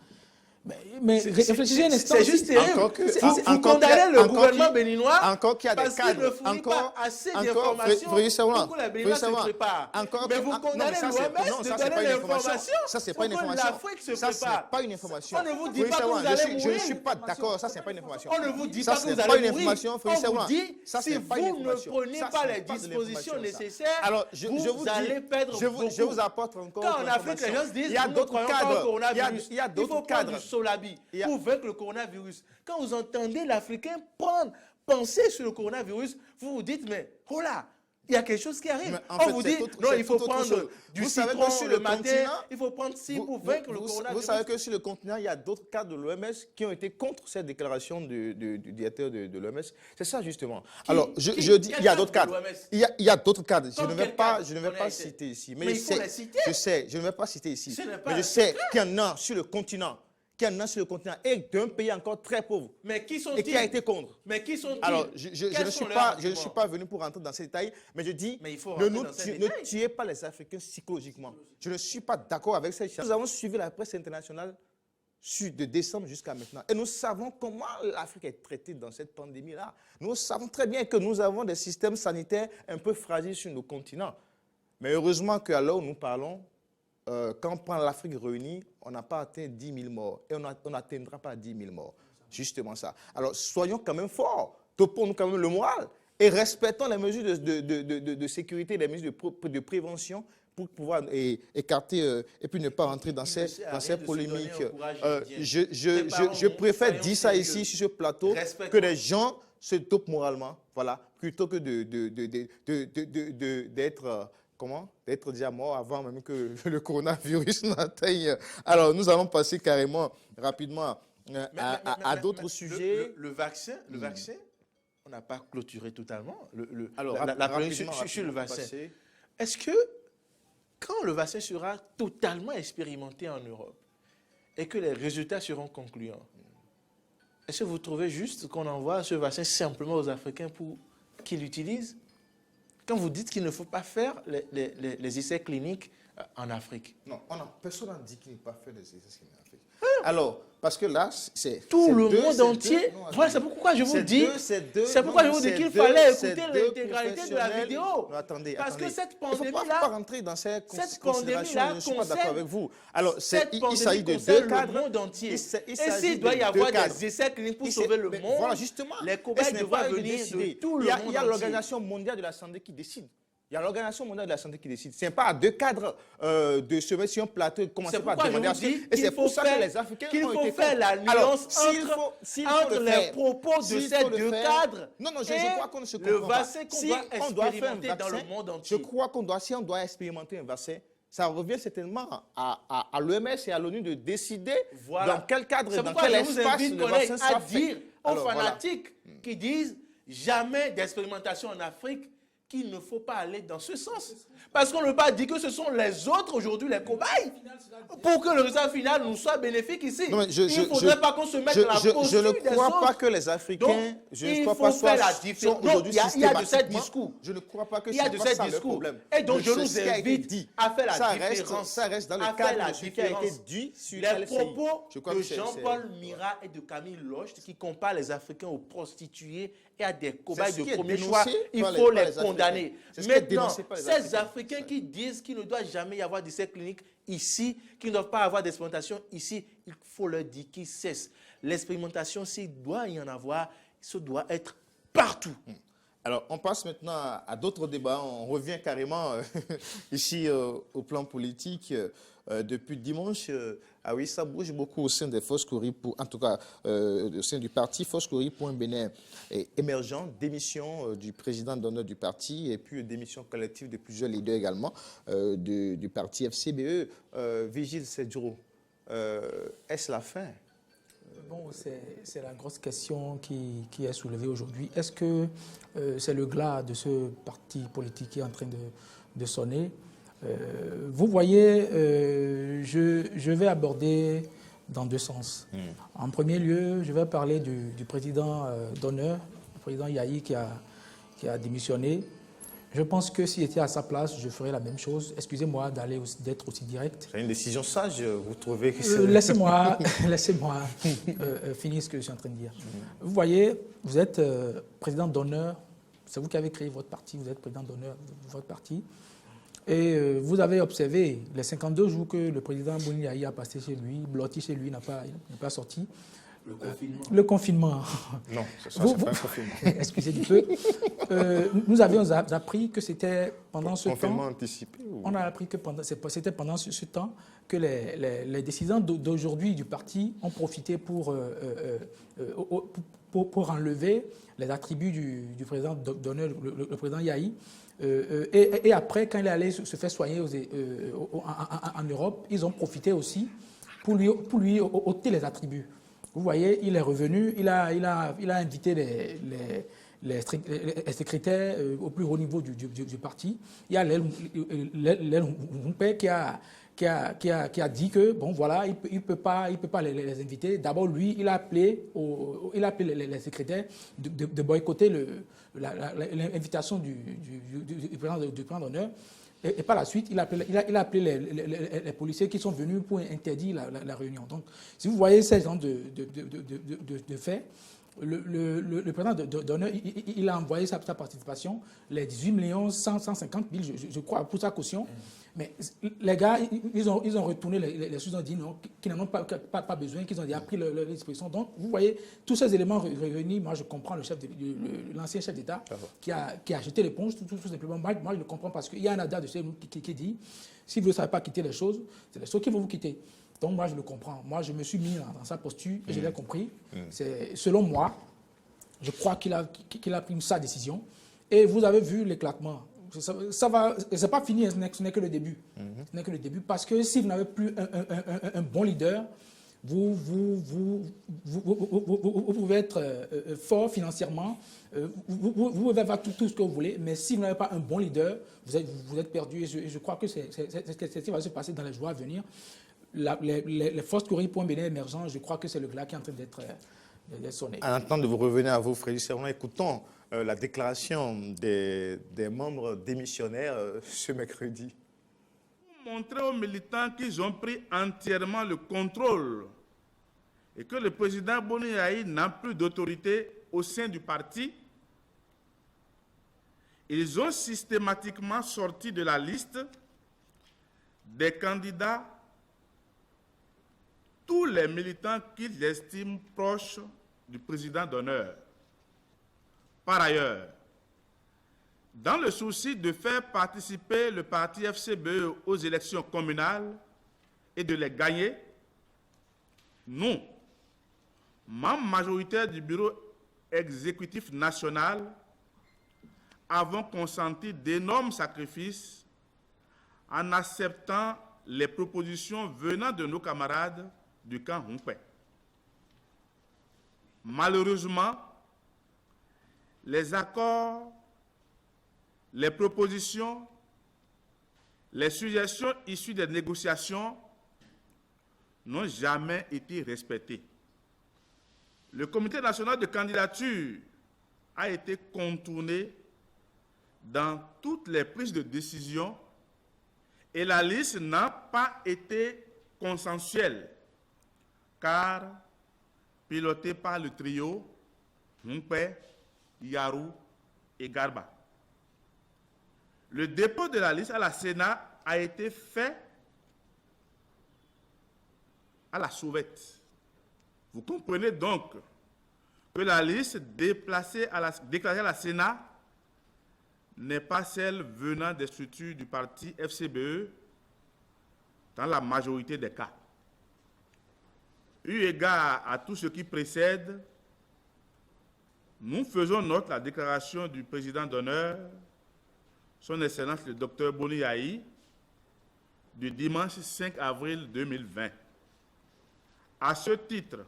Mais réfléchissez un instant. C'est juste terrible. Vous condamnez le gouvernement béninois parce qu'il ne fournit pas assez d'informations pour que la Béninois se prépare. Mais vous condamnez l'OMS de donner l'information pour que l'Afrique se prépare. Ça, c'est pas une information. On ne vous dit pas que vous allez mourir. Je ne suis pas d'accord. Ça, c'est pas une information. On ne vous dit pas que vous allez mourir. On vous dit, si vous ne prenez pas les dispositions nécessaires, vous allez perdre beaucoup. Je vous apporte encore. Quand en Afrique, les gens se disent, il y a d'autres cadres. Il y a d'autres cadres. Solabi pour vaincre le coronavirus. Quand vous entendez l'Africain penser sur le coronavirus, vous vous dites, mais oh là, il y a quelque chose qui arrive. On vous dit, non, il faut prendre du citron le matin, il faut prendre ci pour vaincre le coronavirus. Vous savez que sur le continent, il y a d'autres cadres de l'OMS qui ont été contre cette déclaration du directeur de l'OMS. C'est ça, justement. Alors, je dis, il y a d'autres cadres. Il y a d'autres cadres. Je ne vais pas citer ici. Mais il faut les citer. Je sais, je ne vais pas citer ici. Mais je sais qu'il y en a sur le continent. Et d'un pays encore très pauvre. Mais qui sont-ils? Et qui a été contre. Mais qui sont-ils? Alors, je ne suis pas venu pour rentrer dans ces détails, mais je dis, ne tuez pas les Africains psychologiquement. Je ne suis pas d'accord avec cette chose. Nous avons suivi la presse internationale de décembre jusqu'à maintenant. Et nous savons comment l'Afrique est traitée dans cette pandémie-là. Nous savons très bien que nous avons des systèmes sanitaires un peu fragiles sur nos continents. Mais heureusement qu'à l'heure où nous parlons, quand on prend l'Afrique réunie, on n'a pas atteint 10 000 morts. Et on n'atteindra pas 10 000 morts. Justement ça. Alors, soyons quand même forts. Topons-nous quand même le moral. Et respectons les mesures de sécurité, les mesures de prévention pour pouvoir écarter et puis ne pas rentrer dans ces polémiques. Je préfère dire ça ici, sur ce plateau, que les gens se topent moralement, voilà, plutôt que d'être... d'être déjà mort avant même que le coronavirus n'atteigne. Alors, nous allons passer carrément, rapidement, à d'autres sujets. Le vaccin, on n'a pas clôturé totalement. La première sur le vaccin. Est-ce que, quand le vaccin sera totalement expérimenté en Europe et que les résultats seront concluants, est-ce que vous trouvez juste qu'on envoie ce vaccin simplement aux Africains pour qu'ils l'utilisent? Quand vous dites qu'il ne faut pas faire les essais cliniques en Afrique. Non, personne n'a dit qu'il ne faut pas faire les essais cliniques en Afrique. Alors, parce que là, c'est... Tout le monde entier. Voilà, c'est pourquoi je vous dis... C'est pourquoi je vous dis qu'il fallait écouter l'intégralité de la vidéo. Non, attendez, parce que cette pandémie-là... Il ne faut pas rentrer dans cette considération. Je ne suis pas d'accord avec vous. Alors, il s'agit de deux cadres. Le monde entier. Et s'il doit y avoir des essais cliniques pour sauver le monde, voilà, justement, les cobayes doivent venir de tout le monde entier. Il y a l'Organisation mondiale de la santé qui décide. Il y a l'Organisation mondiale de la santé qui décide. Ce n'est pas à deux cadres de se mettre sur un plateau et de commencer par demander à ce que... Et c'est pour ça que les Africains ont été... Qu'il faut faire la nuance entre les propos de ces deux cadres je crois qu'on ne se comprend le vaccin qu'on doit expérimenter dans le monde entier. Je crois qu'on doit, si on doit expérimenter un vaccin, ça revient certainement à l'OMS et à l'ONU de décider dans quel cadre, dans quel espace le vaccin sera fait. Dire aux fanatiques qui disent jamais d'expérimentation en Afrique qu'il ne faut pas aller dans ce sens. Parce qu'on ne veut pas dire que ce sont les autres aujourd'hui, les cobayes, pour que le résultat final nous soit bénéfique ici. Non, il ne faudrait pas qu'on se mette dans la posture Je ne crois pas que les Africains, il faut faire la différence. Il y a de ces discours. Je ne crois pas que c'est ça le problème. Et donc je nous invite à faire la différence. Ça reste dans le cadre de ce qui a été dit sur les propos de Jean-Paul Mira et de Camille Locht qui comparent les Africains aux prostituées et à des cobayes de premier choix. Il faut les condamner. Maintenant, ces Africains qui disent qu'il ne doit jamais y avoir d'essais cliniques ici, qu'ils ne doivent pas avoir d'expérimentation ici, il faut leur dire qu'ils cessent. L'expérimentation, s'il doit y en avoir, ça doit être partout. Alors, on passe maintenant à d'autres débats. On revient carrément ici au plan politique. Depuis dimanche, oui, ça bouge beaucoup au sein des Forces Kouri, en tout cas au sein du parti Forces Kouri pour un Bénin émergent, démission du président d'honneur du parti et puis démission collective de plusieurs leaders également du parti FCBE. Vigile Sedjuro, est-ce la fin? Bon, c'est la grosse question qui est soulevée aujourd'hui. Est-ce que c'est le glas de ce parti politique qui est en train de sonner? Vous voyez, je vais aborder dans deux sens. En premier lieu, je vais parler du président d'honneur, le président Yahi qui a démissionné. Je pense que s'il était à sa place, je ferais la même chose. Excusez-moi d'être aussi direct. C'est une décision sage, vous trouvez que c'est... Laissez-moi finir ce que je suis en train de dire. Vous voyez, vous êtes président d'honneur, c'est vous qui avez créé votre parti, vous êtes président d'honneur de votre parti. Et vous avez observé les 52 jours que le président Bouni Yahi a passé chez lui, blotti chez lui, n'a pas sorti. Le confinement. Non, c'est pas un confinement. Excusez du peu. Nous avions appris que c'était pendant ce temps... Confinement anticipé ou... On a appris que c'était pendant ce temps que les décidents d'aujourd'hui du parti ont profité pour enlever les attributs du président d'honneur, le président Yahi. Et après, quand il est allé se faire soigner en Europe, ils ont profité aussi pour lui ôter les attributs. Vous voyez, il est revenu, il a invité les secrétaires au plus haut niveau du parti. Il y a l'aile Humpé qui a dit que, bon voilà, il peut pas les inviter. D'abord, lui, il a appelé les secrétaires de boycotter l'invitation du président d'honneur. Et par la suite, il a appelé les policiers qui sont venus pour interdire la réunion. Donc, si vous voyez ces gens de faits, le président d'honneur, il a envoyé sa participation, les 18 150 000, je crois, pour sa caution. Mais les gars, ils ont retourné les choses, ils ont dit non, qu'ils n'en ont pas besoin, qu'ils ont déjà pris leur disposition. Donc, vous voyez, tous ces éléments réunis, moi, je comprends l'ancien chef d'État qui a jeté l'éponge, tout simplement. Moi, je le comprends parce qu'il y a un adage de chez nous qui dit, si vous ne savez pas quitter les choses, c'est les choses qui vont vous quitter. Donc, moi, je le comprends. Moi, je me suis mis dans sa posture et je l'ai compris. Selon moi, je crois qu'il a pris sa décision. Et vous avez vu l'éclatement. Ça va, c'est pas fini, ce n'est que le début. Ce n'est que le début, parce que si vous n'avez plus un bon leader, vous pouvez être fort financièrement, vous pouvez faire tout ce que vous voulez, mais si vous n'avez pas un bon leader, vous êtes perdu. Et je crois que c'est ce qui va se passer dans les jours à venir. Les Forces Kouri pour un Bénin émergent, je crois que c'est le glas qui est en train d'être sonné. En attendant de vous revenir à vous, Frédéric Servan, écoutons la déclaration des membres démissionnaires ce mercredi. Montrer aux militants qu'ils ont pris entièrement le contrôle et que le président Boni Yayi n'a plus d'autorité au sein du parti, ils ont systématiquement sorti de la liste des candidats tous les militants qu'ils estiment proches du président d'honneur. Par ailleurs, dans le souci de faire participer le parti FCBE aux élections communales et de les gagner, nous, membres majoritaires du bureau exécutif national, avons consenti d'énormes sacrifices en acceptant les propositions venant de nos camarades du camp Humpé. Malheureusement, les accords, les propositions, les suggestions issues des négociations n'ont jamais été respectées. Le comité national de candidature a été contourné dans toutes les prises de décision et la liste n'a pas été consensuelle car pilotée par le trio Humpé, Yarou et Garba. Le dépôt de la liste à la Sénat a été fait à la sauvette. Vous comprenez donc que la liste déclarée à la Sénat n'est pas celle venant des structures du parti FCBE dans la majorité des cas. Eu égard à tout ce qui précède, nous faisons note la déclaration du président d'honneur, son Excellence le Dr Boni Yayi, du dimanche 5 avril 2020. À ce titre,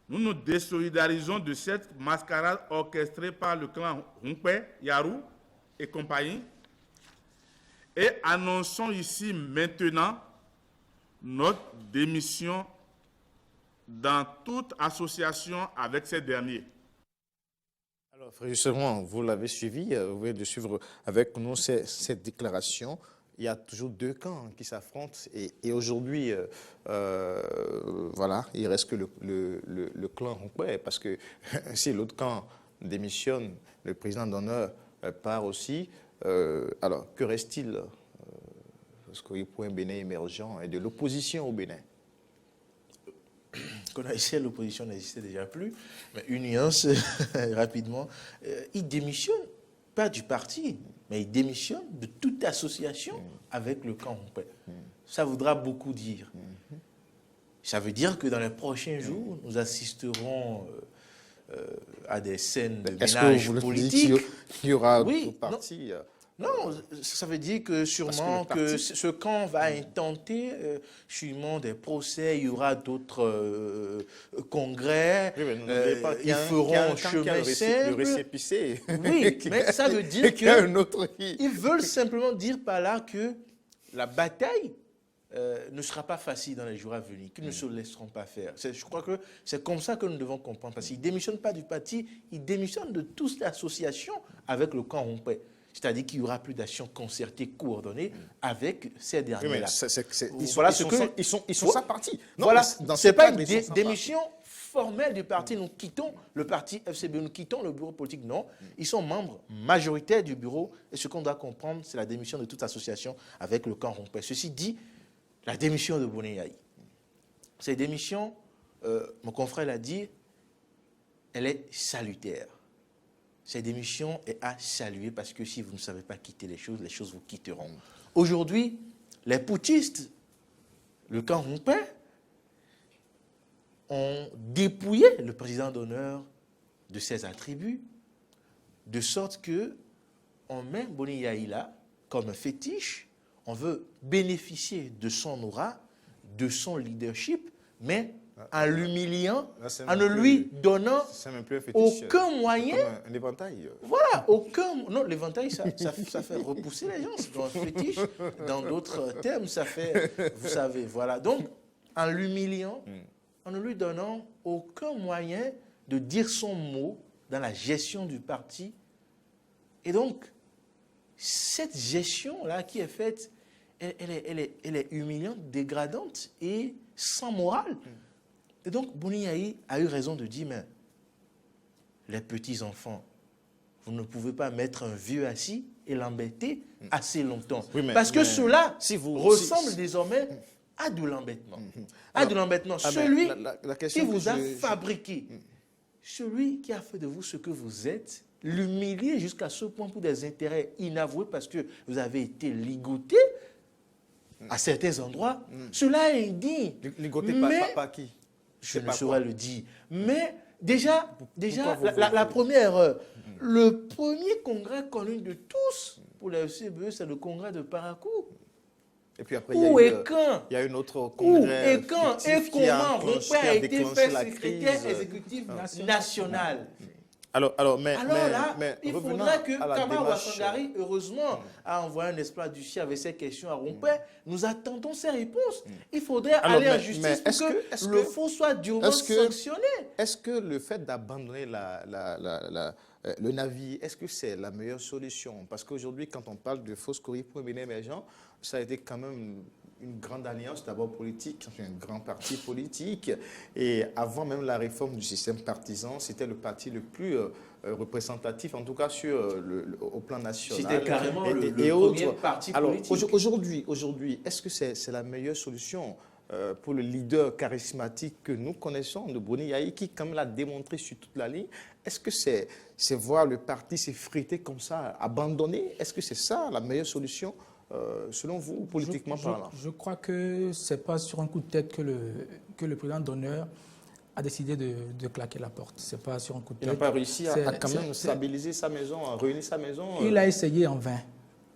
nous nous désolidarisons de cette mascarade orchestrée par le clan Humpé, Yarou et compagnie et annonçons ici maintenant notre démission dans toute association avec ces derniers. Alors, frère, justement, vous l'avez suivi, vous venez de suivre avec nous cette déclaration. Il y a toujours deux camps qui s'affrontent et aujourd'hui, voilà, il reste que le clan Humpé, parce que si l'autre camp démissionne, le président d'honneur part aussi. Alors, que reste-t-il parce qu'il y a un point Bénin émergent et de l'opposition au Bénin? Connaissez, l'opposition n'existait déjà plus, mais une nuance, rapidement, il démissionne, pas du parti, mais il démissionne de toute association avec le camp Humpé. Ça voudra beaucoup dire. Ça veut dire que dans les prochains jours, nous assisterons à des scènes de ménage politique. Il y aura d'autres partis. Non, ça veut dire que sûrement que ce camp va intenter sûrement des procès, il y aura d'autres congrès, ils feront chemin simple. Le récépissé. Oui, mais ça veut dire qu'ils veulent simplement dire par là que la bataille ne sera pas facile dans les jours à venir, qu'ils ne se laisseront pas faire. Je crois que c'est comme ça que nous devons comprendre, parce qu'ils ne démissionnent pas du parti, ils démissionnent de toute l'association avec le camp Humpé. C'est-à-dire qu'il n'y aura plus d'action concertée, coordonnée avec ces derniers-là. Ils sont sa partie. Voilà, ce n'est pas une démission formelle du parti. Nous quittons le parti FCB, nous quittons le bureau politique. Non, ils sont membres majoritaires du bureau. Et ce qu'on doit comprendre, c'est la démission de toute association avec le camp Humpé. Ceci dit, la démission de Boni Yayi. Cette démission, mon confrère l'a dit, elle est salutaire. Cette démission est à saluer parce que si vous ne savez pas quitter les choses vous quitteront. Aujourd'hui, les putschistes, le camp Humpé, ont dépouillé le président d'honneur de ses attributs, de sorte qu'on met Boni Yayi là comme un fétiche, on veut bénéficier de son aura, de son leadership, mais en l'humiliant, en ne lui donnant aucun moyen. Un éventail. Voilà, aucun. Non, l'éventail, ça fait repousser les gens. C'est un fétiche. Dans d'autres termes, ça fait, vous savez, voilà. Donc, en l'humiliant, en ne lui donnant aucun moyen de dire son mot dans la gestion du parti. Et donc, cette gestion-là qui est faite, elle est humiliante, dégradante et sans morale. Et donc, Boni Yayi a eu raison de dire, mais les petits-enfants, vous ne pouvez pas mettre un vieux assis et l'embêter assez longtemps. Oui, parce que cela ressemble désormais à de l'embêtement. À de l'embêtement. Celui qui vous a fabriqué, celui qui a fait de vous ce que vous êtes, l'humilier jusqu'à ce point pour des intérêts inavoués parce que vous avez été ligoté à certains endroits, cela est indigne. Ligoté par qui? Je ne saurais le dire. Mais déjà la première erreur, le premier congrès connu de tous pour la FCBE, c'est le congrès de Parakou. Et puis après, il y a une autre congrès. Et quand et comment Rompé a été fait secrétaire exécutif national. Alors là, il faudrait que Kama Ouassangari, heureusement, a envoyé un espoir du ciel avec ces questions à Rompé. Nous attendons ces réponses. Il faudrait aller en justice pour que le faux soit durement sanctionné. Est-ce que le fait d'abandonner le navire, est-ce que c'est la meilleure solution? Parce qu'aujourd'hui, quand on parle de fausses courriers pour Bénin émergent, ça a été quand même une grande alliance, d'abord politique, un grand parti politique. Et avant même la réforme du système partisan, c'était le parti le plus représentatif, en tout cas au plan national. C'était carrément le premier parti politique. Alors aujourd'hui, est-ce que c'est la meilleure solution pour le leader charismatique que nous connaissons, de Boni Yayi, qui comme l'a démontré sur toute la ligne? Est-ce que c'est voir le parti s'effriter comme ça, abandonné? Est-ce que c'est ça la meilleure solution selon vous, politiquement parlant? Je crois que ce n'est pas sur un coup de tête que le président d'honneur a décidé de claquer la porte. Ce n'est pas sur un coup de tête. Il n'a pas réussi à quand même stabiliser sa maison, à réunir sa maison. Il a essayé en vain.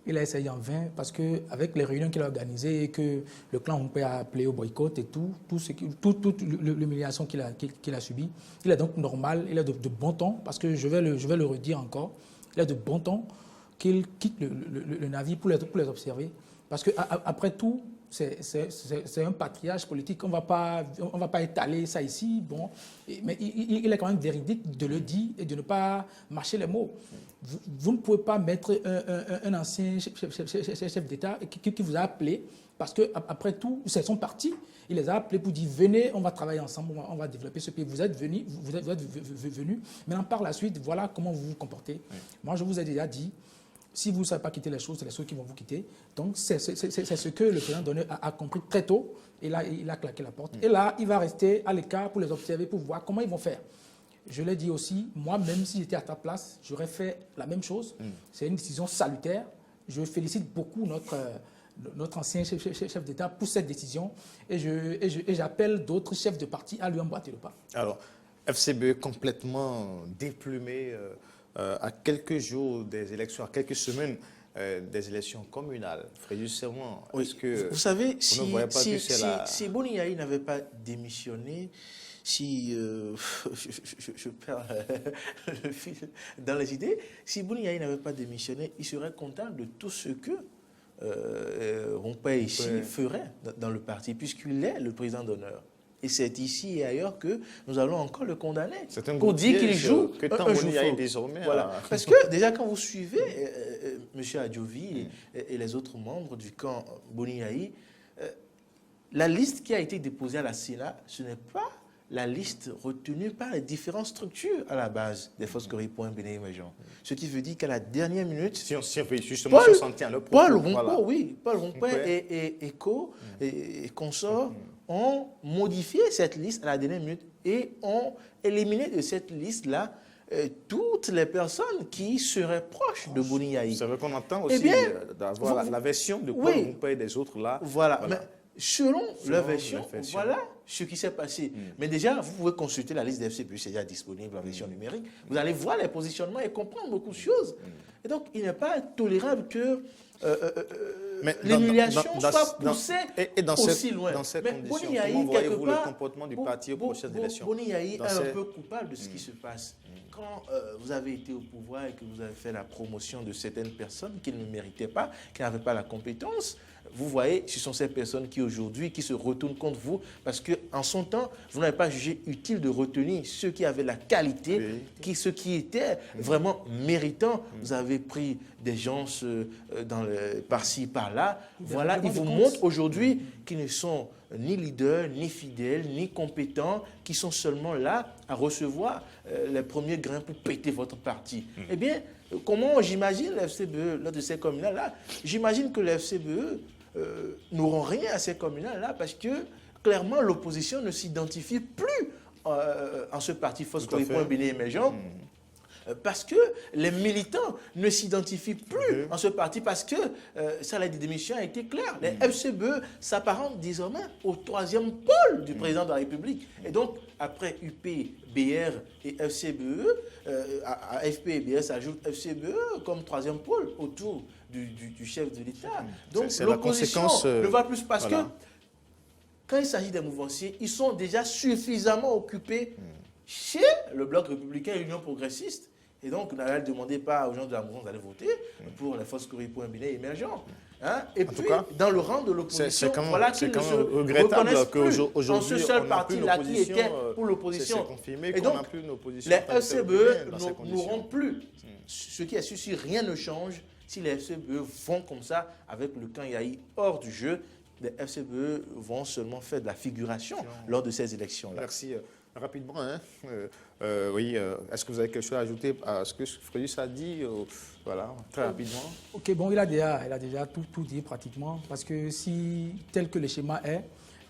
Il a essayé en vain parce qu'avec les réunions qu'il a organisées et que le clan Rompé a appelé au boycott et toute l'humiliation qu'il a subie, il est donc normal, il est de bon ton, parce que je vais le redire encore, il est de bon ton qu'il quitte le navire pour les observer. Parce qu'après tout, c'est un patriarche politique. On ne va pas étaler ça ici. Bon, mais il est quand même véridique de le dire et de ne pas mâcher les mots. Vous ne pouvez pas mettre un ancien chef d'État qui vous a appelé, parce qu'après tout, c'est son parti. Il les a appelés pour dire, venez, on va travailler ensemble, on va développer ce pays. Vous êtes venus. Maintenant, par la suite, voilà comment vous vous comportez. Oui. Moi, je vous ai déjà dit, si vous ne savez pas quitter les choses, c'est les choses qui vont vous quitter. Donc, c'est ce que le président d'honneur a compris très tôt. Et là, il a claqué la porte. Et là, il va rester à l'écart pour les observer, pour voir comment ils vont faire. Je l'ai dit aussi, moi-même, si j'étais à ta place, j'aurais fait la même chose. C'est une décision salutaire. Je félicite beaucoup notre ancien chef d'État pour cette décision. Et j'appelle d'autres chefs de parti à lui emboîter le pas. Alors, FCBE complètement déplumé à quelques jours des élections, à quelques semaines des élections communales. Frédéric Serment, est-ce que vous savez, si Boni Yayi n'avait pas démissionné, si je perds le fil dans les idées, si Boni Yayi n'avait pas démissionné, il serait content de tout ce que Rompé ici ferait dans le parti, puisqu'il est le président d'honneur. Et c'est ici et ailleurs que nous allons encore le condamner. C'est un qu'on dit qu'il joue que tant Boni Yayi désormais. Voilà. Parce que déjà quand vous suivez M. Adjovi et les autres membres du camp Boni Yayi, la liste qui a été déposée à la Sénat, ce n'est pas la liste retenue par les différentes structures à la base des fausses courriers pour un Bénin émergent. Ce qui veut dire qu'à la dernière minute, si on fait justement Paul Rompé et ECHO et consorts ont modifié cette liste à la dernière minute et ont éliminé de cette liste-là toutes les personnes qui seraient proches de Boni Yayi. C'est vrai qu'on entend aussi d'avoir la version de Paul Rompé et des autres là. Voilà. Mais selon leur version, voilà ce qui s'est passé. Mais déjà, vous pouvez consulter la liste des FCBE, c'est déjà disponible en version numérique. Vous allez voir les positionnements et comprendre beaucoup de choses. Et donc, il n'est pas tolérable que l'humiliation soit poussée aussi loin. Dans ces conditions, comment voyez-vous le comportement du parti aux prochaines élections? Boni Yayi est un peu coupable de ce qui se passe. Quand vous avez été au pouvoir et que vous avez fait la promotion de certaines personnes qui ne méritaient pas, qui n'avaient pas la compétence, vous voyez, ce sont ces personnes qui aujourd'hui, qui se retournent contre vous, parce qu'en son temps, vous n'avez pas jugé utile de retenir ceux qui avaient la qualité, ceux qui étaient vraiment méritants. Vous avez pris des gens par-ci, par-là. Voilà, ils vous montrent aujourd'hui qu'ils ne sont ni leaders, ni fidèles, ni compétents, qui sont seulement là à recevoir les premiers grains pour péter votre parti. Eh bien, comment j'imagine le FCBE lors de ces communales-là? J'imagine que le FCBE n'auront rien à ces communales-là parce que, clairement, l'opposition ne s'identifie plus en ce parti Foscori Bénin émergent. Parce que les militants ne s'identifient plus en ce parti parce que ça, la démission a été claire. Les FCBE s'apparentent désormais au troisième pôle du président de la République. Et donc, après UP, BR et FCBE, à FP et BR s'ajoute FCBE comme troisième pôle autour du chef de l'État. Donc, l'opposition ne va plus parce que quand il s'agit des mouvanciers, ils sont déjà suffisamment occupés chez le Bloc républicain et l'Union progressiste. Et donc, ne demandez pas aux gens de la mouvance d'aller voter pour les Foscori Bénin émergents. Hein? Et puis, dans le rang de l'opposition, voilà qu'ils ne se reconnaissent plus en ce seul parti-là qui était pour l'opposition. Et donc, les FCBE n'auront plus. Ce qui est sûr, si rien ne change, si les FCBE vont comme ça, avec le camp Yahi hors du jeu, les FCBE vont seulement faire de la figuration lors de ces élections-là. Merci. Rapidement, hein. Oui, est-ce que vous avez quelque chose à ajouter à ce que Frédéric a dit? Voilà, très rapidement. Ok, bon, il a déjà tout dit pratiquement, parce que si, tel que le schéma est,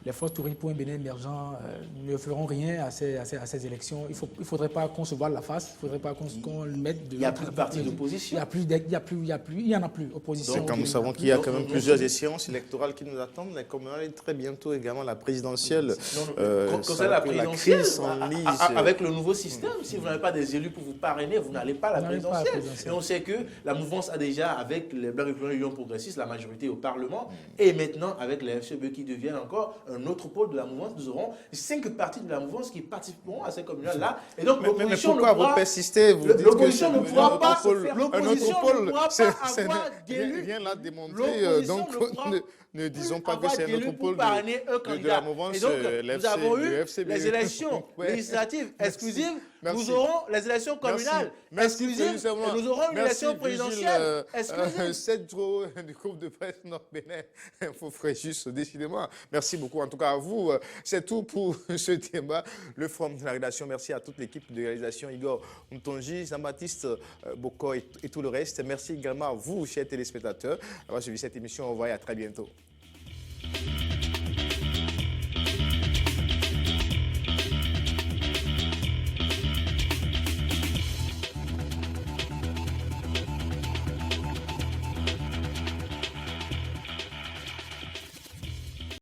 les Foscori Bénin émergents ne feront rien à ces élections. Il ne faudrait pas qu'on se voile la face, il ne faudrait pas qu'on le mette de... Il n'y a plus de parti d'opposition. Il n'y en a plus, opposition. Donc, comme nous savons qu'il y a quand même plusieurs échéances électorales qui nous attendent, mais comme très bientôt également la présidentielle. Concernant la présidentielle, avec le nouveau système, si vous n'avez pas des élus pour vous parrainer, vous n'allez pas à la présidentielle. Et on sait que la mouvance a déjà, avec les Blocs républicains et l'Union progressiste, la majorité au Parlement, et maintenant avec les FCBE qui deviennent encore un autre pôle de la mouvance, nous aurons 5 parties de la mouvance qui participeront à ces communales-là. Et donc, l'opposition ne pourra pas avoir d'élus. Rien là démontrer. Donc, ne disons pas que c'est notre pôle de la mouvance. Et donc, nous avons eu les élections législatives exclusives. Nous aurons les élections communales exclusives. Et nous aurons une élection présidentielle exclusive. 7 jours du groupe de presse Nord-Bénin. Il faut juste décidément. Merci beaucoup. En tout cas, à vous. C'est tout pour ce débat. Le forum de la rédaction. Merci à toute l'équipe de réalisation. Igor Mtonji, Jean-Baptiste Boko et tout le reste. Merci également à vous, chers téléspectateurs, d'avoir suivi cette émission. Au revoir et à très bientôt.